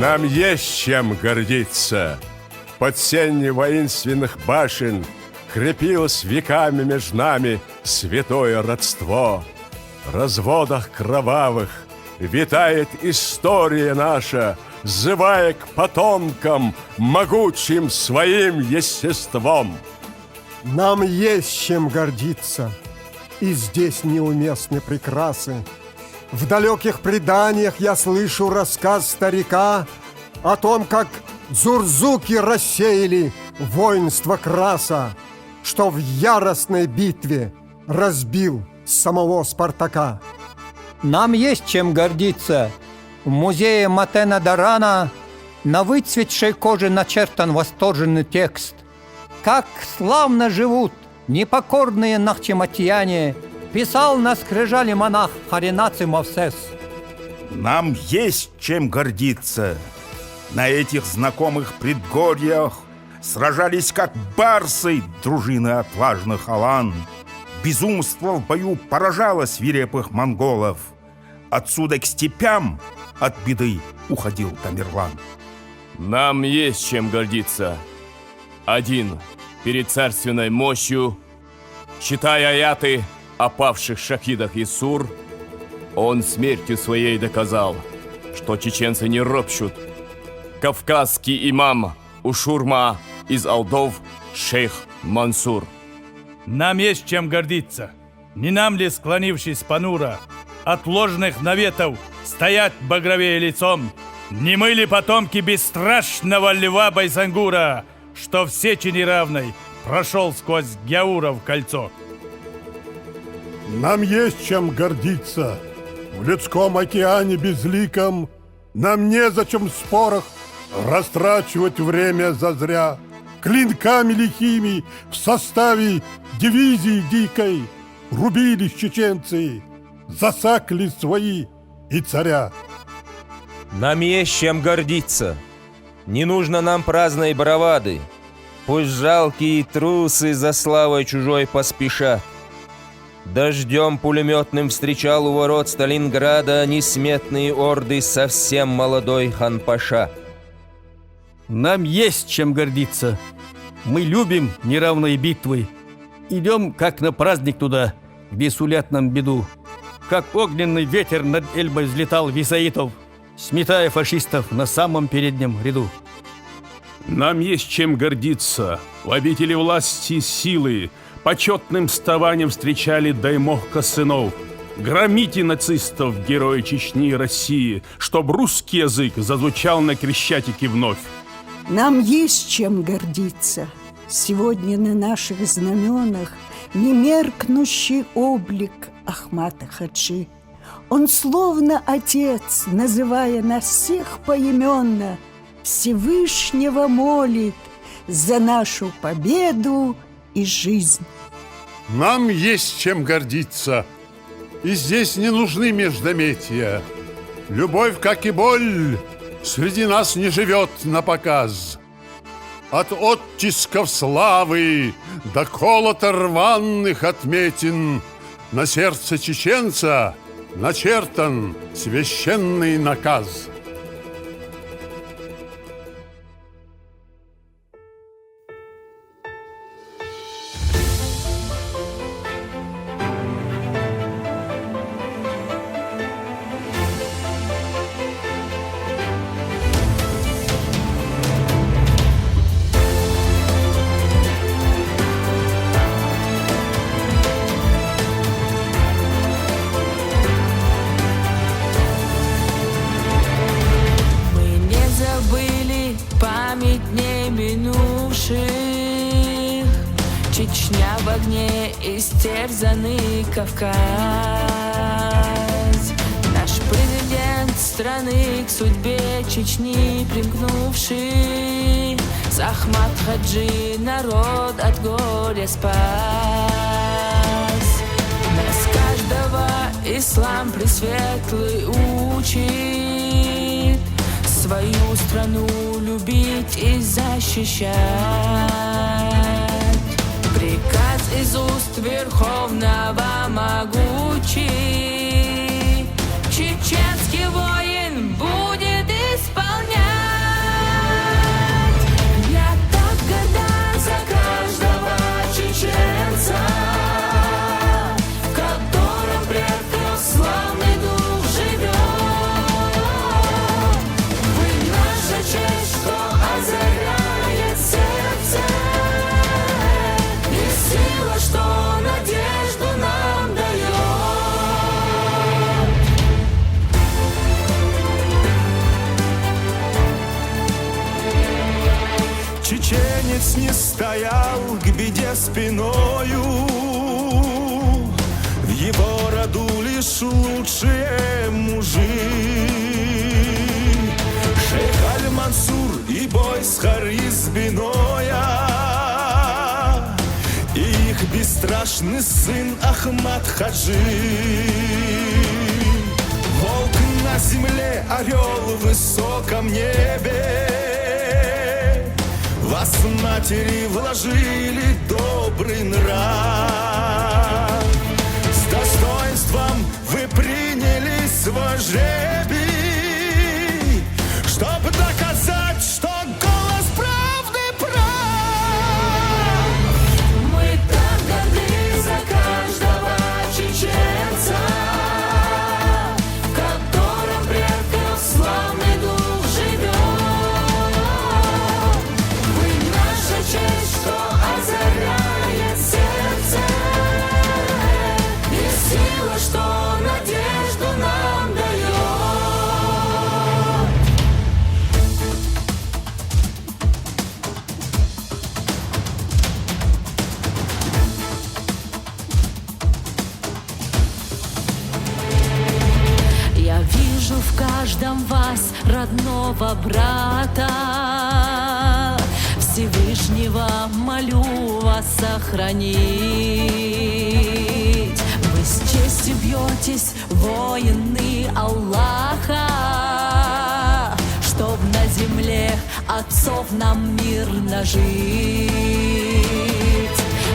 Нам есть чем гордиться. Под сенью воинственных башен крепилось веками между нами святое родство. В разводах кровавых витает история наша, взывая к потомкам могучим своим естеством. Нам есть чем гордиться, и здесь неуместны прикрасы. В далеких преданиях я слышу рассказ старика о том, как дзурзуки рассеяли воинство Краса, что в яростной битве разбил самого Спартака. Нам есть чем гордиться. В музее Матена Дарана на выцветшей коже начертан восторженный текст. Как славно живут непокорные нахчематьяне, писал на скрижали монах Харинаци Мовсес. Нам есть чем гордиться. На этих знакомых предгорьях сражались как барсы дружины отважных алан. Безумство в бою поражало свирепых монголов. Отсюда к степям от беды уходил Тамерлан. Нам есть чем гордиться. Один перед царственной мощью, читая аяты о павших шахидах и сур, он смертью своей доказал, что чеченцы не ропщут. Кавказский имам Ушурма из Алдов шейх Мансур. Нам есть чем гордиться. Не нам ли, склонившись понуро, от ложных наветов стоять багровее лицом? Не мы ли потомки бесстрашного льва Байсангура, что в сечи неравной прошел сквозь Гяуров кольцо? Нам есть чем гордиться. В людском океане безликом нам незачем в спорах растрачивать время зазря. Клинками лихими в составе дивизии дикой рубились чеченцы, засакли свои и царя. Нам есть чем гордиться. Не нужно нам праздной бравады. Пусть жалкие трусы за славой чужой поспешат. Дождем пулеметным встречал у ворот Сталинграда несметные орды совсем молодой хан-паша. Нам есть чем гордиться. Мы любим неравные битвы. Идем, как на праздник туда, где сулят нам беду. Как огненный ветер над Эльбой взлетал Висаитов, сметая фашистов на самом переднем ряду. Нам есть чем гордиться. В обители власти и силы почетным вставанием встречали даймохка сынов. Громите нацистов, герои Чечни и России, чтоб русский язык зазвучал на Крещатике вновь. Нам есть чем гордиться. Сегодня на наших знаменах немеркнущий облик Ахмата Хаджи. Он словно отец, называя нас всех поименно, Всевышнего молит за нашу победу и жизнь. Нам есть чем гордиться. И здесь не нужны междометия. Любовь, как и боль, среди нас не живет на показ. От оттисков славы до колота рваных отметин на сердце чеченца начертан священный наказ. Чечня в огне, истерзанный Кавказ. Наш президент страны к судьбе Чечни примкнувший, с Ахмат Хаджи народ от горя спас. Нас каждого ислам пресветлый учит свою страну любить и защищать. Приказ из уст Верховного могучий чеченский воин будет исполнять. младенец не стоял к беде спиною. В его роду лишь лучшие мужи. Шейх Аль-Мансур и Бойсхар из Биноя, и их бесстрашный сын Ахмад Хаджи. Волк на земле, орел в высоком небе, вас матери вложили добрый нрав. С достоинством вы приняли свой жребий, чтобы доказать, что голос правды прав. Мы так горды за каждого чеченца, в котором предков славный дух живет. Вы наша честь, что озаряет сердце, и сила, что надежду нам дает. Я вижу в каждом вас родного брата. Всевышнего молю вас сохранить. Вы с честью бьетесь, воины Аллаха, чтоб на земле отцов нам мирно жить.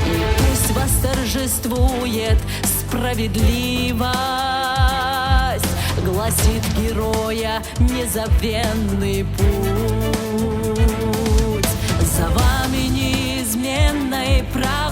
И пусть восторжествует справедливость, гласит героя незабвенный путь. За вами неизменной правдой